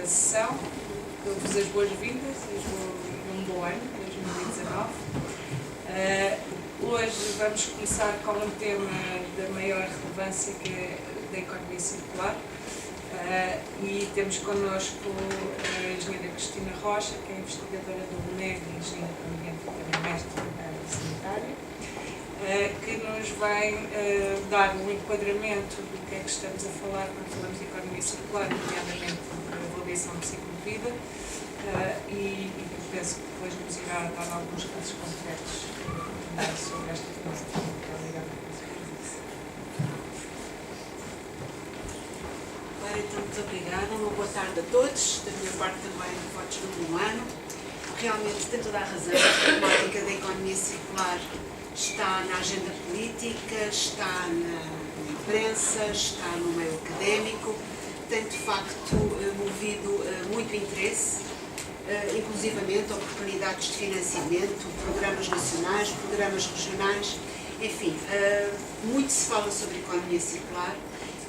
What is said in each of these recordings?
sessão. Dou-vos as boas-vindas e um bom ano, 2019. Hoje vamos começar com um tema da maior relevância, que é da economia circular. E temos connosco a engenheira Cristina Rocha, que é investigadora do UNEG de Engenharia Ambiente e também mestre na área sanitária, que nos vai dar um enquadramento do que é que estamos a falar quando falamos de economia circular, nomeadamente a avaliação do ciclo de vida, e penso que depois nos irá dar alguns casos concretos sobre esta temática. Obrigada. Então, muito obrigada, uma boa tarde a todos, da minha parte também, votos de um bom ano. Realmente tem toda a razão, a temática da economia circular está na agenda política, está na imprensa, está no meio académico, tem de facto movido muito interesse, inclusivamente oportunidades de financiamento, programas nacionais, programas regionais, enfim, muito se fala sobre economia circular.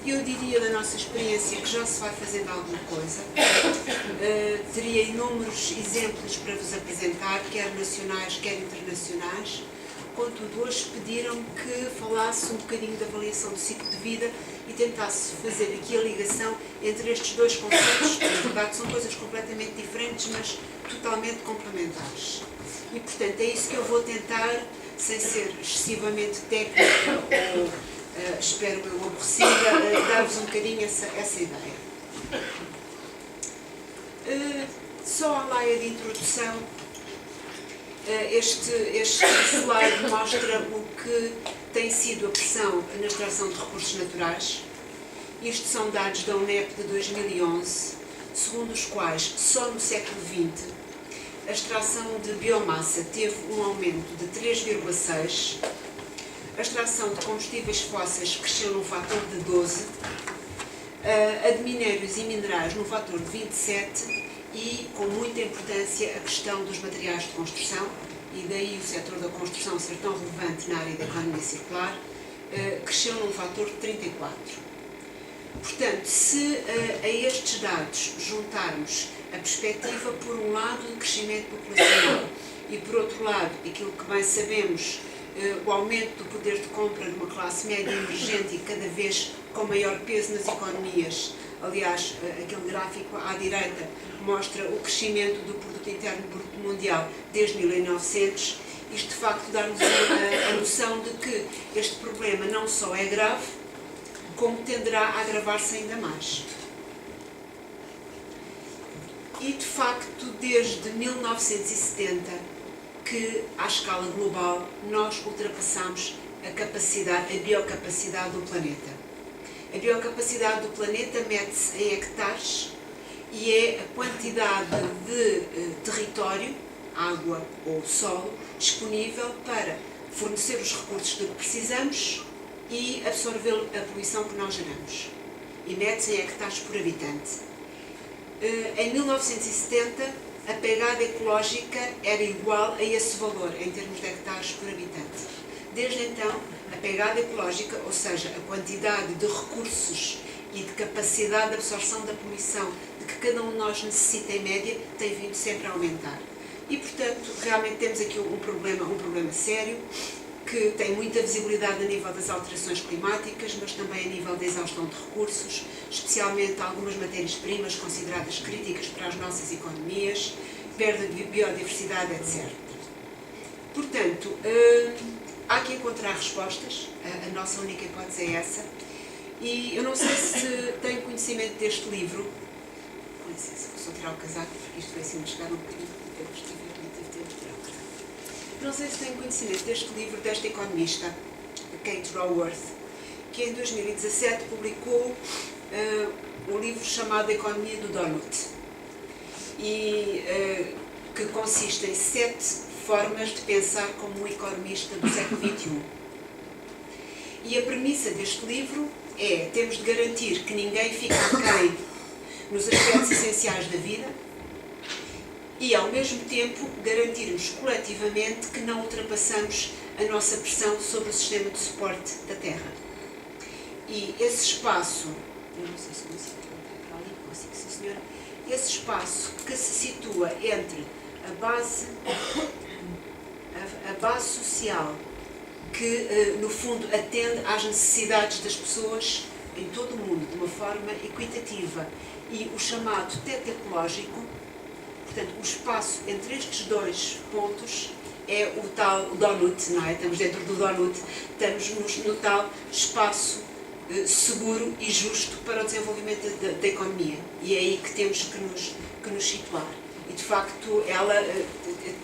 Eu diria, da nossa experiência, que já se vai fazendo alguma coisa. Teria inúmeros exemplos para vos apresentar, quer nacionais, quer internacionais. Contudo, hoje pediram que falasse um bocadinho da avaliação do ciclo de vida e tentasse fazer aqui a ligação entre estes dois conceitos, que na verdade são coisas completamente diferentes, mas totalmente complementares. E, portanto, é isso que eu vou tentar, sem ser excessivamente técnica ou espero eu aborrecida, dar-vos um bocadinho essa ideia. Só a laia de introdução, este slide mostra o que tem sido a pressão na extração de recursos naturais. Estes são dados da UNEP de 2011, segundo os quais, só no século XX, a extração de biomassa teve um aumento de 3,6%, a extração de combustíveis fósseis cresceu num fator de 12%, a de minérios e minerais num fator de 27%, e, com muita importância, a questão dos materiais de construção, e daí o setor da construção ser tão relevante na área da economia circular, cresceu num fator de 34%. Portanto, se a estes dados juntarmos a perspectiva, por um lado, do crescimento populacional e, por outro lado, aquilo que bem sabemos, o aumento do poder de compra de uma classe média emergente e cada vez com maior peso nas economias. Aliás, aquele gráfico à direita mostra o crescimento do produto interno bruto mundial desde 1900. Isto, de facto, dá-nos a noção de que este problema não só é grave, como tenderá a agravar-se ainda mais. E, de facto, desde 1970, que, à escala global, nós ultrapassamos a biocapacidade do planeta. A biocapacidade do planeta mede-se em hectares e é a quantidade de território, água ou solo, disponível para fornecer os recursos de que precisamos e absorver a poluição que nós geramos. E mede-se em hectares por habitante. Em 1970, a pegada ecológica era igual a esse valor, em termos de hectares por habitante. Desde então, a pegada ecológica, ou seja, a quantidade de recursos e de capacidade de absorção da poluição de que cada um de nós necessita em média, tem vindo sempre a aumentar. E, portanto, realmente temos aqui um problema sério, que tem muita visibilidade a nível das alterações climáticas, mas também a nível da exaustão de recursos, especialmente algumas matérias-primas consideradas críticas para as nossas economias, perda de biodiversidade, etc. Portanto, há que encontrar respostas, a nossa única hipótese é essa, e eu não sei se têm conhecimento deste livro. Com licença, vou só tirar o casaco, porque isto vai assim me chegar um bocadinho, tive tempo de tirar o casaco. Não sei se têm conhecimento deste livro desta economista, Kate Raworth, que em 2017 publicou um livro chamado Economia do Donut, e que consiste em 7 formas de pensar como um economista do século XXI. E a premissa deste livro é: temos de garantir que ninguém fica aquém nos aspectos essenciais da vida, e, ao mesmo tempo, garantirmos coletivamente que não ultrapassamos a nossa pressão sobre o sistema de suporte da Terra. E esse espaço, eu não sei se consigo para ali, consigo, sim senhora, esse espaço que se situa entre a base social, que no fundo atende às necessidades das pessoas em todo o mundo de uma forma equitativa, e o chamado teto ecológico, portanto, o espaço entre estes dois pontos é o tal donut, não é? Estamos dentro do donut, estamos no tal espaço seguro e justo para o desenvolvimento da economia, e é aí que temos que nos situar. E de facto ela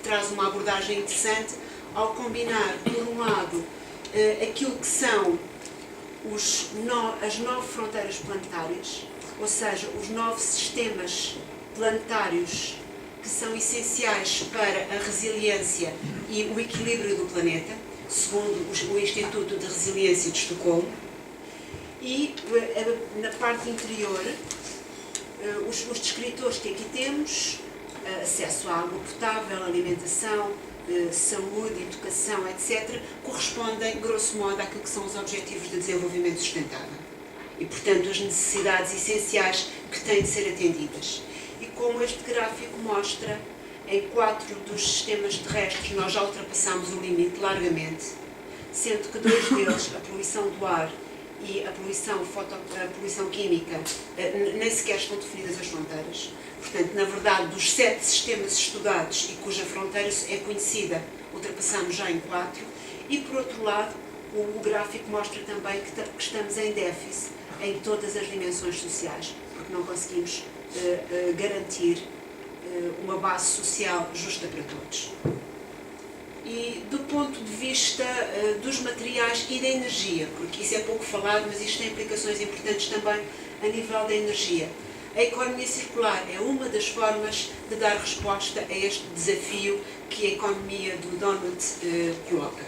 traz uma abordagem interessante ao combinar, por um lado, aquilo que são as 9 fronteiras planetárias, ou seja, os 9 sistemas planetários que são essenciais para a resiliência e o equilíbrio do planeta, segundo o Instituto de Resiliência de Estocolmo, e na parte interior, os descritores que aqui temos, acesso à água potável, alimentação, saúde, educação, etc., correspondem, grosso modo, àquilo que são os Objetivos de Desenvolvimento Sustentável e, portanto, as necessidades essenciais que têm de ser atendidas. E como este gráfico mostra, em 4 dos sistemas terrestres nós já ultrapassamos o limite largamente, sendo que 2 deles, a poluição do ar e a poluição química, nem sequer estão definidas as fronteiras. Portanto, na verdade, dos 7 sistemas estudados e cuja fronteira é conhecida, ultrapassamos já em 4, e por outro lado, o gráfico mostra também que estamos em déficit em todas as dimensões sociais, porque não conseguimos garantir uma base social justa para todos. E do ponto de vista dos materiais e da energia, porque isso é pouco falado, mas isto tem implicações importantes também a nível da energia. A economia circular é uma das formas de dar resposta a este desafio que a economia do donut coloca.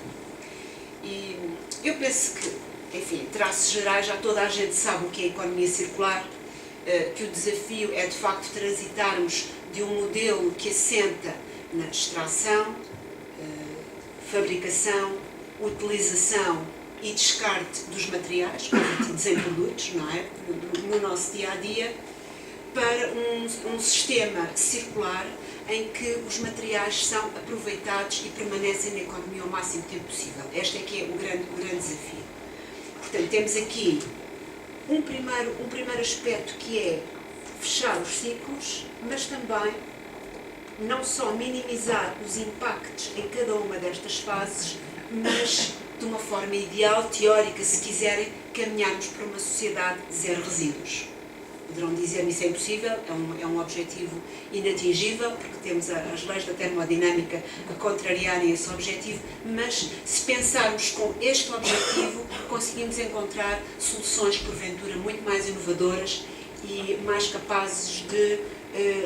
E eu penso que, enfim, em traços gerais, já toda a gente sabe o que é a economia circular, que o desafio é de facto transitarmos de um modelo que assenta na extração, fabricação, utilização e descarte dos materiais convertidos em produtos, não é? No nosso dia-a-dia, para um sistema circular em que os materiais são aproveitados e permanecem na economia o máximo tempo possível. Este é que é o grande desafio. Portanto, temos aqui um primeiro aspecto que é fechar os ciclos, mas também não só minimizar os impactos em cada uma destas fases, mas de uma forma ideal, teórica, se quiserem, caminharmos para uma sociedade zero resíduos. Poderão dizer-me isso é impossível, é um objetivo inatingível, porque temos as leis da termodinâmica a contrariarem esse objetivo, mas se pensarmos com este objetivo, conseguimos encontrar soluções, porventura, muito mais inovadoras e mais capazes de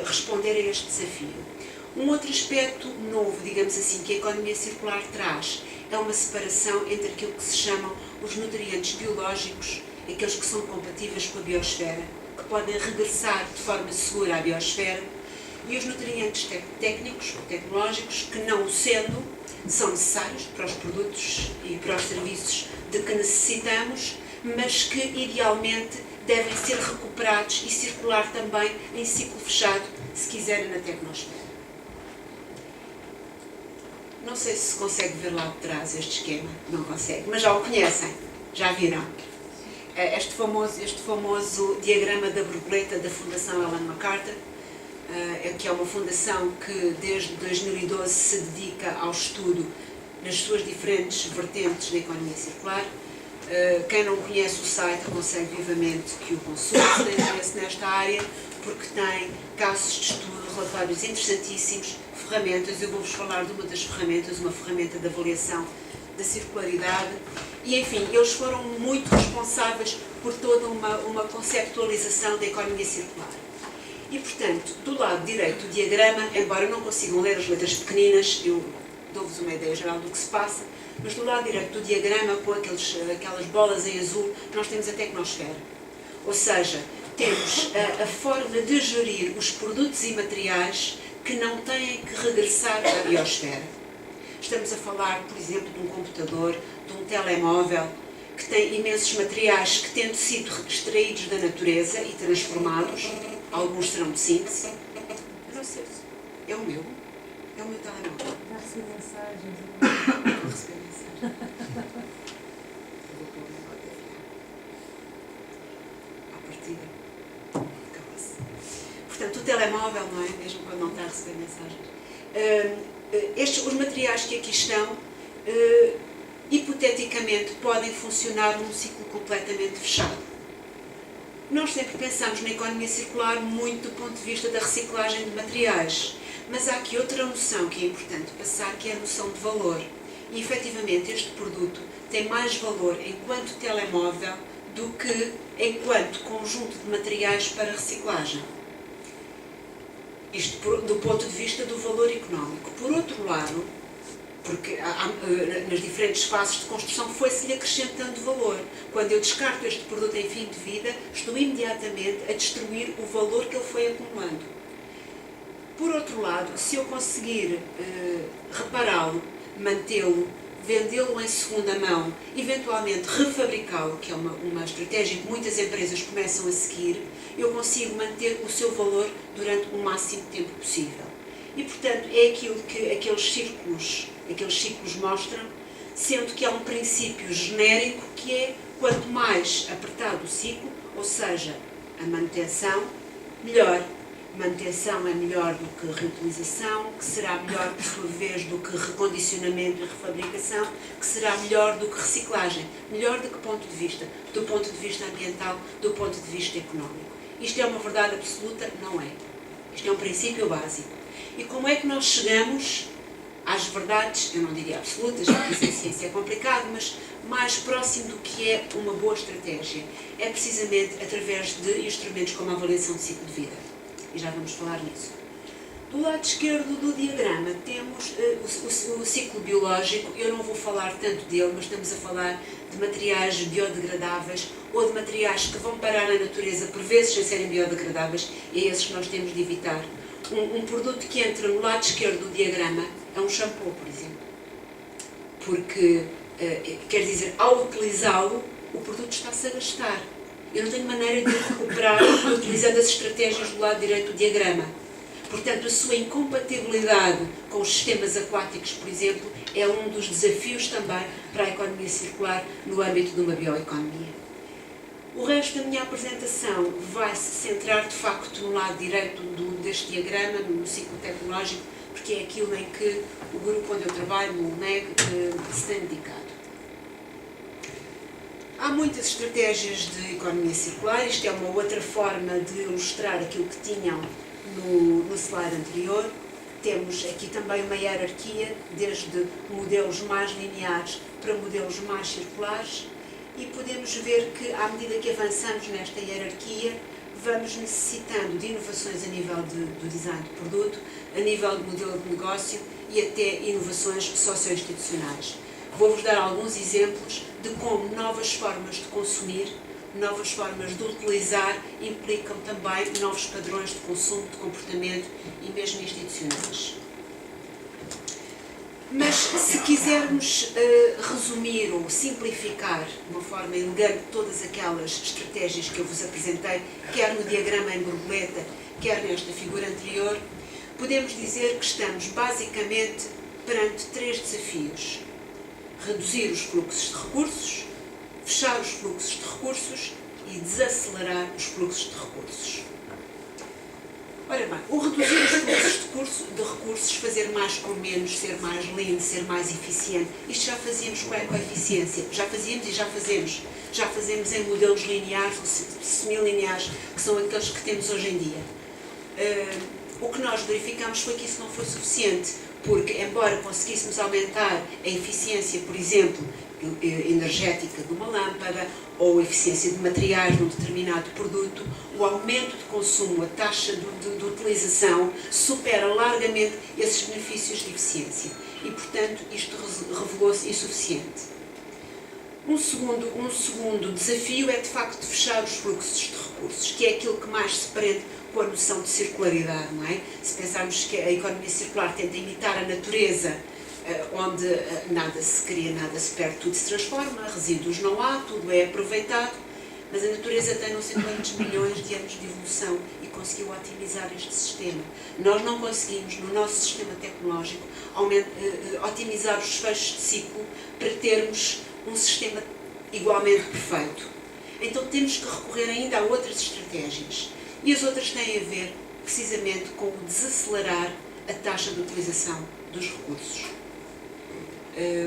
responder a este desafio. Um outro aspecto novo, digamos assim, que a economia circular traz, é uma separação entre aquilo que se chamam os nutrientes biológicos, aqueles que são compatíveis com a biosfera, que podem regressar de forma segura à biosfera, e os nutrientes técnicos ou tecnológicos, que não o sendo, são necessários para os produtos e para os serviços de que necessitamos, mas que idealmente devem ser recuperados e circular também em ciclo fechado, se quiserem, na tecnosfera. Não sei se consegue ver lá de trás este esquema, não consegue, mas já o conhecem, já viram. Este famoso diagrama da borboleta da Fundação Ellen MacArthur, que é uma fundação que desde 2012 se dedica ao estudo nas suas diferentes vertentes da economia circular. Quem não conhece o site, aconselho vivamente que o consulte, se tem interesse nesta área, porque tem casos de estudo, relatórios interessantíssimos, ferramentas. Eu vou-vos falar de uma das ferramentas, uma ferramenta de avaliação da circularidade. E, enfim, eles foram muito responsáveis por toda uma conceptualização da economia circular. E, portanto, do lado direito do diagrama, embora não consigam ler as letras pequeninas, eu dou-vos uma ideia geral do que se passa, mas do lado direito do diagrama, com aquelas bolas em azul, nós temos a tecnosfera. Ou seja, temos a forma de gerir os produtos e materiais que não têm que regressar à biosfera. Estamos a falar, por exemplo, de um computador, de um telemóvel, que tem imensos materiais que, tendo sido extraídos da natureza e transformados, alguns serão de síntese. Não sei, é o meu telemóvel. Já recebi mensagens. Vou receber mensagem. Vou pôr o meu DFA. À partida, acaba-se. Portanto, o telemóvel, não é? Mesmo quando não está a receber mensagens. Os materiais que aqui estão, hipoteticamente, podem funcionar num ciclo completamente fechado. Nós sempre pensamos na economia circular muito do ponto de vista da reciclagem de materiais, mas há aqui outra noção que é importante passar, que é a noção de valor. E, efetivamente, este produto tem mais valor enquanto telemóvel do que enquanto conjunto de materiais para reciclagem. Isto do ponto de vista do valor económico. Por outro lado, porque nas diferentes fases de construção foi-se-lhe acrescentando valor. Quando eu descarto este produto em fim de vida, estou imediatamente a destruir o valor que ele foi acumulando. Por outro lado, se eu conseguir repará-lo, mantê-lo, vendê-lo em segunda mão, eventualmente refabricá-lo, que é uma estratégia que muitas empresas começam a seguir, eu consigo manter o seu valor durante o máximo tempo possível. E, portanto, é aquilo que aqueles ciclos mostram, sendo que há um princípio genérico que é quanto mais apertado o ciclo, ou seja, a manutenção, melhor. Manutenção é melhor do que reutilização, que será melhor, por sua vez, do que recondicionamento e refabricação, que será melhor do que reciclagem. Melhor de que ponto de vista? Do ponto de vista ambiental, do ponto de vista económico. Isto é uma verdade absoluta? Não é. Isto é um princípio básico. E como é que nós chegamos às verdades, eu não diria absolutas, porque isso em ciência é complicado, mas mais próximo do que é uma boa estratégia? É precisamente através de instrumentos como a avaliação de ciclo de vida. E já vamos falar nisso. Do lado esquerdo do diagrama temos o ciclo biológico. Eu não vou falar tanto dele, mas estamos a falar de materiais biodegradáveis ou de materiais que vão parar na natureza, por vezes sem serem biodegradáveis, e é esses que nós temos de evitar. Um produto que entra no lado esquerdo do diagrama é um shampoo, por exemplo. Porque, quer dizer, ao utilizá-lo, o produto está-se a gastar. Eu não tenho maneira de recuperar utilizando as estratégias do lado direito do diagrama. Portanto, a sua incompatibilidade com os sistemas aquáticos, por exemplo, é um dos desafios também para a economia circular no âmbito de uma bioeconomia. O resto da minha apresentação vai se centrar, de facto, no lado direito deste diagrama, no ciclo tecnológico, porque é aquilo em que o grupo onde eu trabalho, no UNEG, se tem dedicado. Há muitas estratégias de economia circular. Isto é uma outra forma de ilustrar aquilo que tinham no slide anterior. Temos aqui também uma hierarquia, desde modelos mais lineares para modelos mais circulares, e podemos ver que, à medida que avançamos nesta hierarquia, vamos necessitando de inovações a nível do design de produto, a nível de modelo de negócio e até inovações socio-institucionais. Vou-vos dar alguns exemplos de como novas formas de consumir, novas formas de utilizar, implicam também novos padrões de consumo, de comportamento e mesmo institucionais. Mas, se quisermos resumir ou simplificar de uma forma elegante todas aquelas estratégias que eu vos apresentei, quer no diagrama em borboleta, quer nesta figura anterior, podemos dizer que estamos basicamente perante 3 desafios: reduzir os fluxos de recursos, fechar os fluxos de recursos e desacelerar os fluxos de recursos. Ora bem, o reduzir os fluxos de recursos, fazer mais com menos, ser mais lean, ser mais eficiente, isto já fazíamos com a ecoeficiência, já fazíamos e já fazemos. Já fazemos em modelos lineares ou semilineares, que são aqueles que temos hoje em dia. O que nós verificamos foi que isso não foi suficiente, porque, embora conseguíssemos aumentar a eficiência, por exemplo, energética de uma lâmpada ou a eficiência de materiais num determinado produto, o aumento de consumo, a taxa de utilização supera largamente esses benefícios de eficiência e, portanto, isto revelou-se insuficiente. Um segundo desafio é, de facto, fechar os fluxos de recursos, que é aquilo que mais se prende com a noção de circularidade, não é? Se pensarmos que a economia circular tenta imitar a natureza, onde nada se cria, nada se perde, tudo se transforma, resíduos não há, tudo é aproveitado. mas a natureza tem não sei quantos milhões de anos de evolução e conseguiu otimizar este sistema. Nós não conseguimos, no nosso sistema tecnológico, otimizar os fechos de ciclo para termos um sistema igualmente perfeito. Então temos que recorrer ainda a outras estratégias. E as outras têm a ver, precisamente, com o desacelerar a taxa de utilização dos recursos.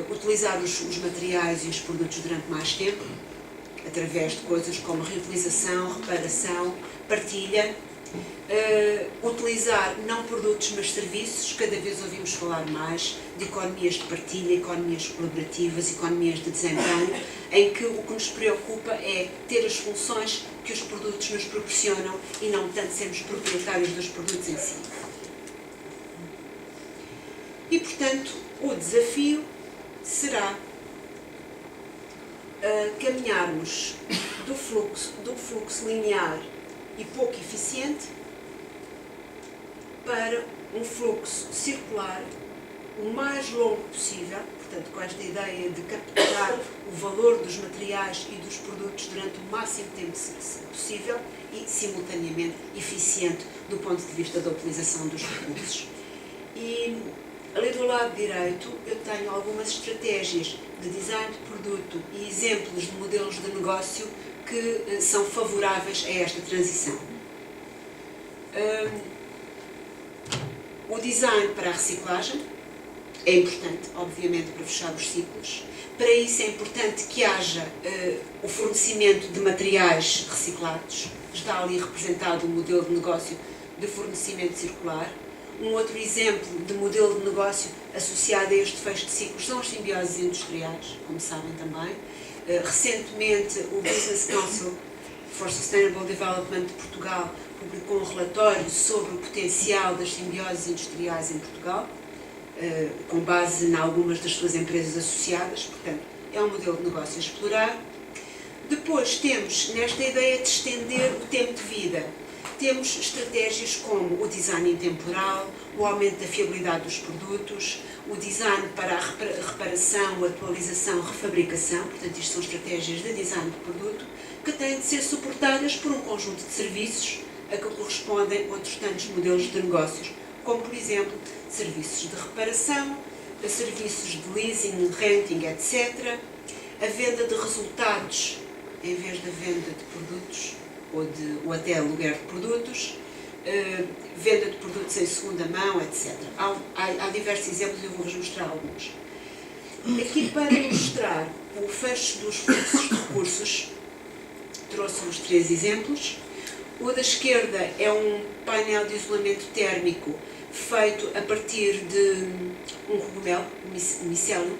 Utilizar os materiais e os produtos durante mais tempo, através de coisas como reutilização, reparação, partilha. Utilizar não produtos, mas serviços. Cada vez ouvimos falar mais de economias de partilha, economias colaborativas, economias de desempenho, em que o que nos preocupa é ter as funções que os produtos nos proporcionam e não tanto sermos proprietários dos produtos em si. E, portanto, o desafio será caminharmos do fluxo linear e pouco eficiente para um fluxo circular o mais longo possível, portanto, com esta ideia de capturar o valor dos materiais e dos produtos durante o máximo tempo possível e, simultaneamente, eficiente do ponto de vista da utilização dos recursos. E, ali do lado direito, eu tenho algumas estratégias de design de produto e exemplos de modelos de negócio que são favoráveis a esta transição. O design para a reciclagem é importante, obviamente, para fechar os ciclos. Para isso é importante que haja o fornecimento de materiais reciclados. Está ali representado o modelo de negócio de fornecimento circular. Um outro exemplo de modelo de negócio associado a este fecho de ciclos são as simbioses industriais, como sabem também. Recentemente, o Business Council for Sustainable Development de Portugal publicou um relatório sobre o potencial das simbioses industriais em Portugal, com base em algumas das suas empresas associadas. Portanto, é um modelo de negócio a explorar. Depois temos, nesta ideia de estender o tempo de vida, temos estratégias como o design intemporal, o aumento da fiabilidade dos produtos, o design para a reparação, atualização, refabricação. Portanto, isto são estratégias de design de produto que têm de ser suportadas por um conjunto de serviços a que correspondem outros tantos modelos de negócios, como, por exemplo, serviços de reparação, serviços de leasing, renting, etc. A venda de resultados em vez da venda de produtos ou até aluguer de produtos, venda de produtos em segunda mão, etc. Há diversos exemplos, eu vou-vos mostrar alguns. Aqui, para mostrar o fecho dos fluxos de recursos, trouxe-vos 3 exemplos. O da esquerda é um painel de isolamento térmico feito a partir de um cogumelo, um micélio,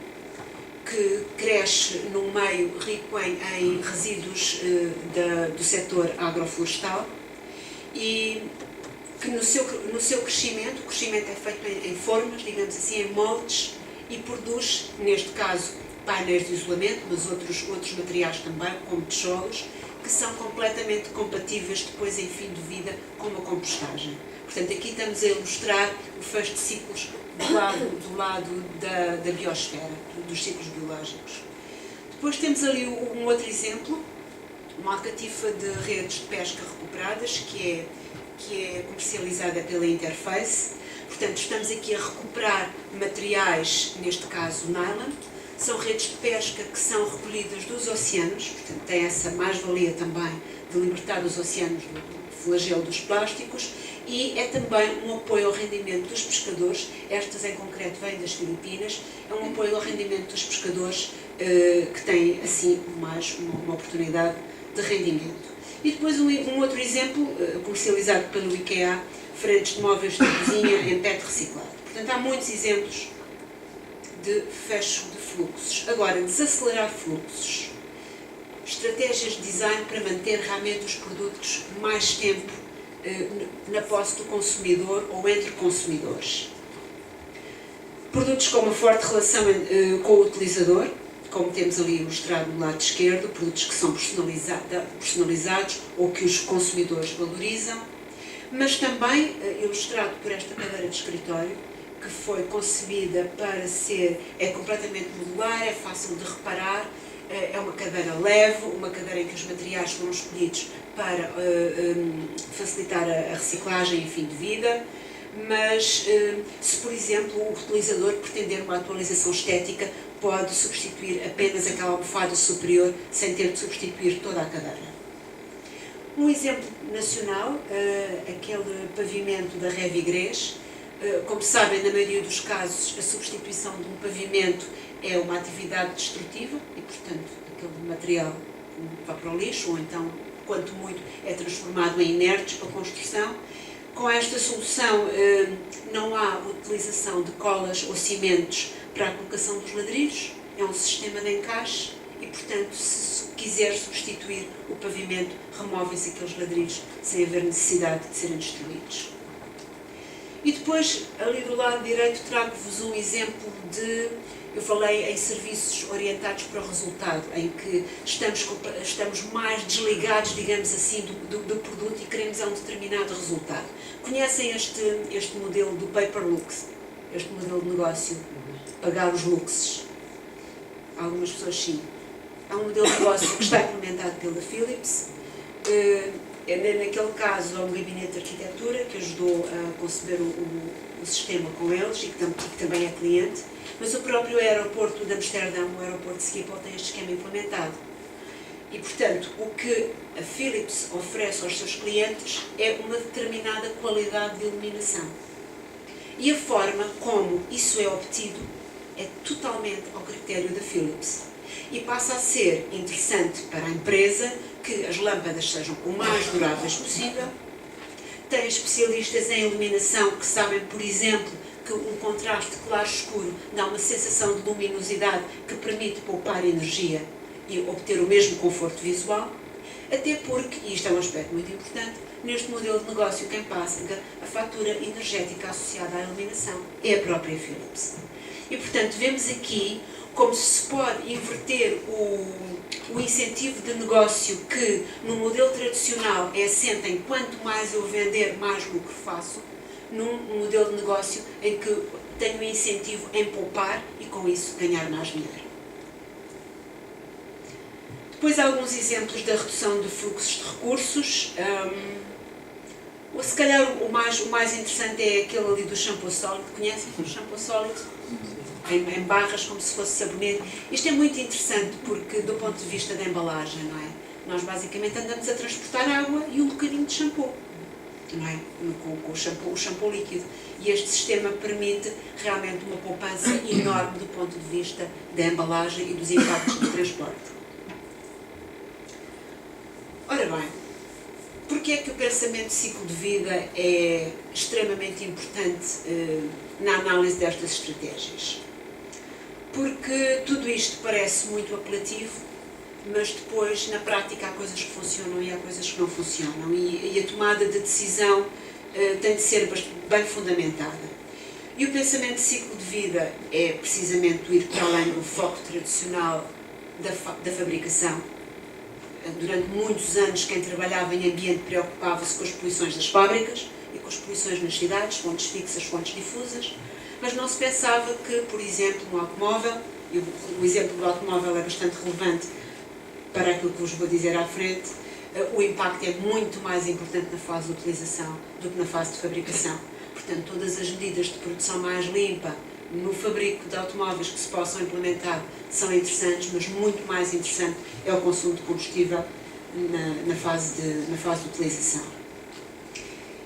que cresce num meio rico em resíduos do setor agroflorestal e que no seu crescimento, o crescimento é feito em formas, digamos assim, em moldes, e produz, neste caso, painéis de isolamento, mas outros materiais também, como tijolos, que são completamente compatíveis depois em fim de vida com uma compostagem. Portanto, aqui estamos a ilustrar o fecho de ciclos do lado da biosfera, dos ciclos biológicos. Depois temos ali um outro exemplo, uma alcatifa de redes de pesca recuperadas, que é comercializada pela Interface. Portanto, estamos aqui a recuperar materiais, neste caso nylon. São redes de pesca que são recolhidas dos oceanos, portanto, tem essa mais-valia também de libertar os oceanos do flagelo dos plásticos, e é também um apoio ao rendimento dos pescadores. Estas, em concreto, vêm das Filipinas. É um apoio ao rendimento dos pescadores que têm, assim, mais uma oportunidade de rendimento. E depois um outro exemplo, comercializado pelo IKEA, frentes de móveis de cozinha em PET reciclado. Portanto, há muitos exemplos de fecho de fluxos. Agora, desacelerar fluxos. Estratégias de design para manter realmente os produtos mais tempo na posse do consumidor ou entre consumidores. Produtos com uma forte relação com o utilizador, como temos ali ilustrado no lado esquerdo, produtos que são personalizados ou que os consumidores valorizam, mas também ilustrado por esta cadeira de escritório, que foi concebida para é completamente modular, é fácil de reparar, é uma cadeira leve, uma cadeira em que os materiais foram escolhidos para facilitar a reciclagem e fim de vida, mas se, por exemplo, o utilizador pretender uma atualização estética, pode substituir apenas aquela almofada superior sem ter de substituir toda a cadeira. Um exemplo nacional, aquele pavimento da Revigrés. Como sabem, na maioria dos casos, a substituição de um pavimento é uma atividade destrutiva e, portanto, aquele material vai para o lixo ou então, quanto muito, é transformado em inertes para a construção. Com esta solução, não há utilização de colas ou cimentos para a colocação dos ladrilhos, é um sistema de encaixe e, portanto, se quiser substituir o pavimento, removem-se aqueles ladrilhos sem haver necessidade de serem destruídos. E depois, ali do lado direito, trago-vos um exemplo de... Eu falei em serviços orientados para o resultado, em que estamos mais desligados, digamos assim, do produto e queremos um determinado resultado. Conhecem este modelo do Paperlux? Este modelo de negócio? Pagar os luxes. Algumas pessoas sim. É um modelo de negócio que está implementado pela Philips. Naquele caso, há um gabinete de arquitetura que ajudou a conceber o sistema com eles e que também é cliente, mas o próprio aeroporto de Amsterdão, o aeroporto de Schiphol, tem este esquema implementado. E, portanto, o que a Philips oferece aos seus clientes é uma determinada qualidade de iluminação. E a forma como isso é obtido é totalmente ao critério da Philips. E passa a ser interessante para a empresa que as lâmpadas sejam o mais duráveis possível. Tem especialistas em iluminação que sabem, por exemplo, que um contraste claro-escuro dá uma sensação de luminosidade que permite poupar energia e obter o mesmo conforto visual. Até porque, e isto é um aspecto muito importante, neste modelo de negócio quem paga a fatura energética associada à iluminação é a própria Philips. E, portanto, vemos aqui como se pode inverter o incentivo de negócio que no modelo tradicional é assente em quanto mais eu vender, mais lucro faço, num modelo de negócio em que tenho o incentivo em poupar e com isso ganhar mais dinheiro. Depois há alguns exemplos da redução de fluxos de recursos. Se calhar o mais interessante é aquele ali do shampoo sólido. Conhecem o shampoo sólido? Em barras, como se fosse sabonete. Isto é muito interessante porque, do ponto de vista da embalagem, não é? Nós basicamente andamos a transportar água e um bocadinho de shampoo, não é? Com o shampoo líquido. E este sistema permite realmente uma poupança enorme do ponto de vista da embalagem e dos impactos do transporte. Ora bem, porque é que o pensamento de ciclo de vida é extremamente importante na análise destas estratégias? Porque tudo isto parece muito apelativo, mas depois, na prática, há coisas que funcionam e há coisas que não funcionam. E a tomada de decisão tem de ser bem fundamentada. E o pensamento de ciclo de vida é precisamente ir para além do foco tradicional da fabricação. Durante muitos anos, quem trabalhava em ambiente preocupava-se com as poluições das fábricas e com as poluições nas cidades, fontes fixas, fontes difusas, mas não se pensava que, por exemplo, no automóvel, e o exemplo do automóvel é bastante relevante para aquilo que vos vou dizer à frente, o impacto é muito mais importante na fase de utilização do que na fase de fabricação. Portanto, todas as medidas de produção mais limpa no fabrico de automóveis que se possam implementar são interessantes, mas muito mais interessante é o consumo de combustível na fase de utilização.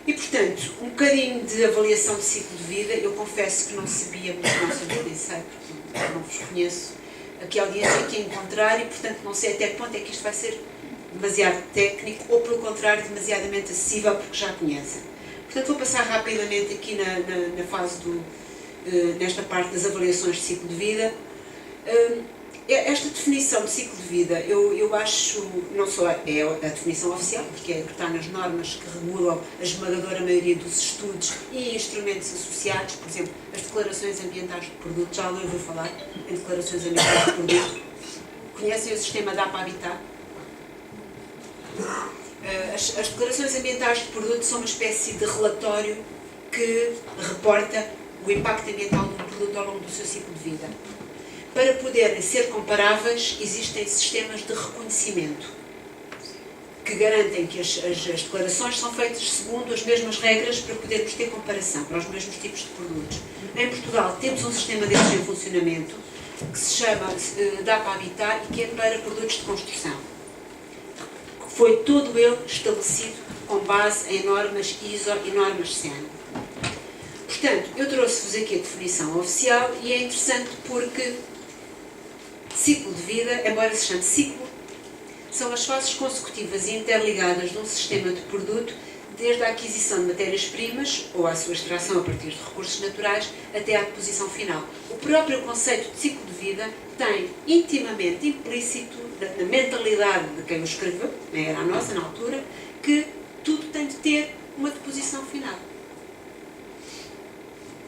E, portanto, um bocadinho de avaliação de ciclo de vida. Eu confesso que não sabia, mas não sabia, nem sei, porque não vos conheço a que audiência aqui encontrar e, portanto, não sei até que ponto é que isto vai ser demasiado técnico ou, pelo contrário, demasiadamente acessível, porque já conhecem. Portanto, vou passar rapidamente aqui na fase nesta parte das avaliações de ciclo de vida. Esta definição de ciclo de vida, eu acho, não só é a definição oficial, porque é a que está nas normas que regulam a esmagadora maioria dos estudos e instrumentos associados, por exemplo, as declarações ambientais de produto, já ouviu falar em declarações ambientais de produto? Conhecem o sistema DAP Habitat? As declarações ambientais de produto são uma espécie de relatório que reporta o impacto ambiental de um produto ao longo do seu ciclo de vida. Para poderem ser comparáveis, existem sistemas de reconhecimento que garantem que as declarações são feitas segundo as mesmas regras para podermos ter comparação para os mesmos tipos de produtos. Em Portugal temos um sistema desses em funcionamento que se chama DAP Habitat e que é para produtos de construção. Foi todo ele estabelecido com base em normas ISO e normas CEN. Portanto, eu trouxe-vos aqui a definição oficial e é interessante porque ciclo de vida, embora se chame ciclo, são as fases consecutivas e interligadas de um sistema de produto desde a aquisição de matérias-primas ou a sua extração a partir de recursos naturais até à deposição final. O próprio conceito de ciclo de vida tem intimamente implícito na mentalidade de quem o escreveu, era a nossa na altura, que tudo tem de ter uma deposição final.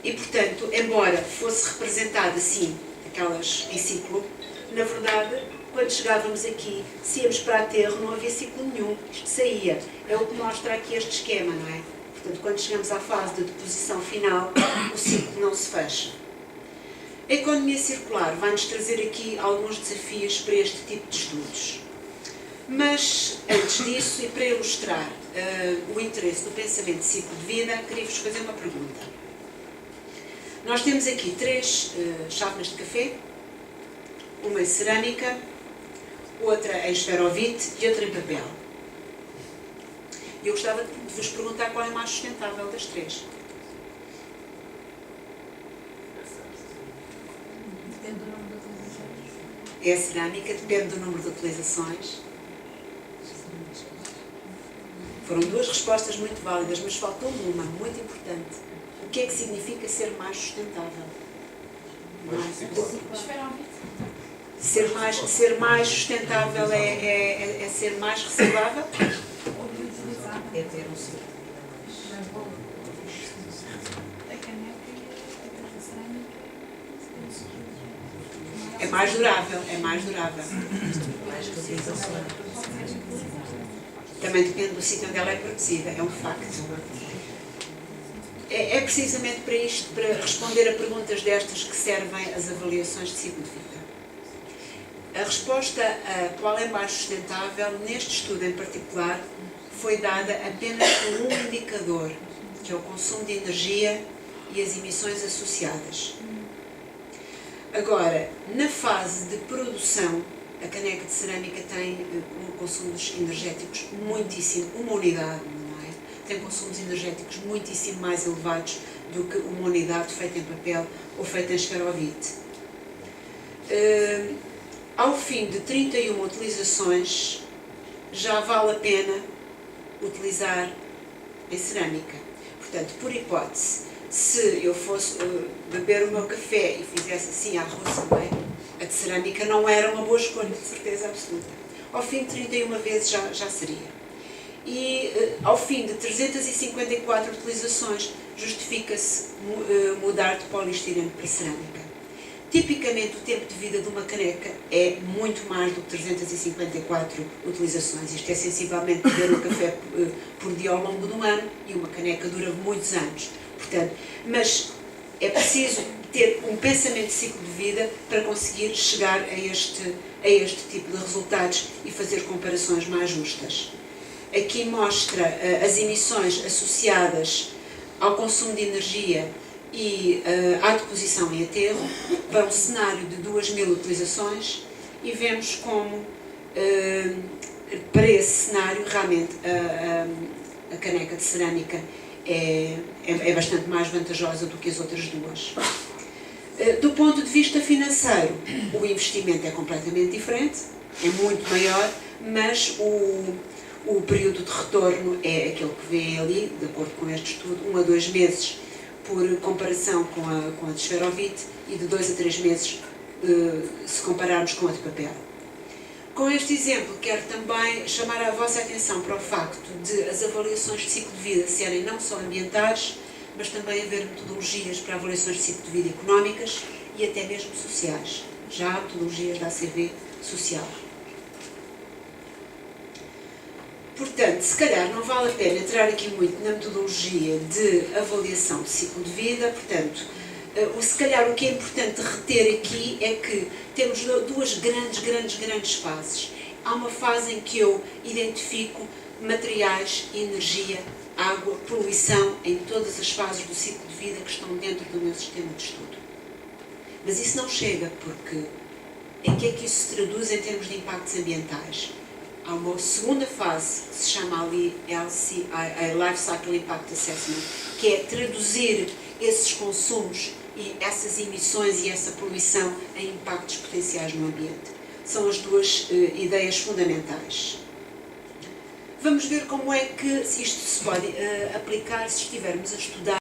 E, portanto, embora fosse representado assim, aquelas em ciclo, na verdade, quando chegávamos aqui, se íamos para aterro, não havia ciclo nenhum, isto saía. É o que mostra aqui este esquema, não é? Portanto, quando chegamos à fase de deposição final, o ciclo não se fecha. A economia circular vai-nos trazer aqui alguns desafios para este tipo de estudos. Mas, antes disso, e para ilustrar o interesse do pensamento de ciclo de vida, queria-vos fazer uma pergunta. Nós temos aqui 3 chávenas de café, uma em cerâmica, outra em esferovite e outra em papel. Eu gostava de vos perguntar qual é a mais sustentável das 3. Depende do número de utilizações. É a cerâmica, depende do número de utilizações. Foram 2 respostas muito válidas, mas faltou uma, muito importante. O que é que significa ser mais sustentável? Ser mais sustentável é ser mais reciclável? É ter um ciclo de vida mais bom. É mais durável, é mais durável. Mais reutilização. Também depende do sítio onde ela é produzida, é um facto. É precisamente para isto, para responder a perguntas destas que servem as avaliações de ciclo de vida. A resposta a qual é mais sustentável, neste estudo em particular, foi dada apenas por um indicador, que é o consumo de energia e as emissões associadas. Agora, na fase de produção, a caneca de cerâmica tem consumos energéticos muitíssimo, uma unidade, não é? Tem consumos energéticos muitíssimo mais elevados do que uma unidade feita em papel ou feita em esferovite. Ao fim de 31 utilizações, já vale a pena utilizar em cerâmica. Portanto, por hipótese, se eu fosse beber o meu café e fizesse assim à russa, não é? A de cerâmica não era uma boa escolha, de certeza absoluta. Ao fim de 31 vezes já seria. E ao fim de 354 utilizações, justifica-se mudar de poliestireno para cerâmica. Tipicamente, o tempo de vida de uma caneca é muito mais do que 354 utilizações. Isto é sensivelmente beber um café por dia ao longo do ano e uma caneca dura muitos anos. Portanto, mas é preciso ter um pensamento de ciclo de vida para conseguir chegar a este tipo de resultados e fazer comparações mais justas. Aqui mostra as emissões associadas ao consumo de energia e à deposição em aterro para um cenário de 2.000 utilizações e vemos como, para esse cenário, realmente a caneca de cerâmica é bastante mais vantajosa do que as outras duas. Do ponto de vista financeiro, o investimento é completamente diferente, é muito maior, mas o período de retorno é aquele que vê ali, de acordo com este estudo, 1 a 2 meses por comparação com a de esferovite e de 2 a 3 meses se compararmos com a de papel. Com este exemplo, quero também chamar a vossa atenção para o facto de as avaliações de ciclo de vida serem não só ambientais, mas também haver metodologias para avaliações de ciclo de vida económicas e até mesmo sociais. Já há metodologias da ACV social. Portanto, se calhar não vale a pena entrar aqui muito na metodologia de avaliação de ciclo de vida, portanto, Se calhar o que é importante reter aqui é que temos duas grandes fases. Há uma fase em que eu identifico materiais, energia, água, poluição em todas as fases do ciclo de vida que estão dentro do meu sistema de estudo. Mas isso não chega, porque em que é que isso se traduz em termos de impactos ambientais? Há uma segunda fase que se chama ali LCI, Life Cycle Impact Assessment, que é traduzir esses consumos e essas emissões e essa poluição em impactos potenciais no ambiente. São as duas ideias fundamentais. Vamos ver como é que isto se pode aplicar se estivermos a estudar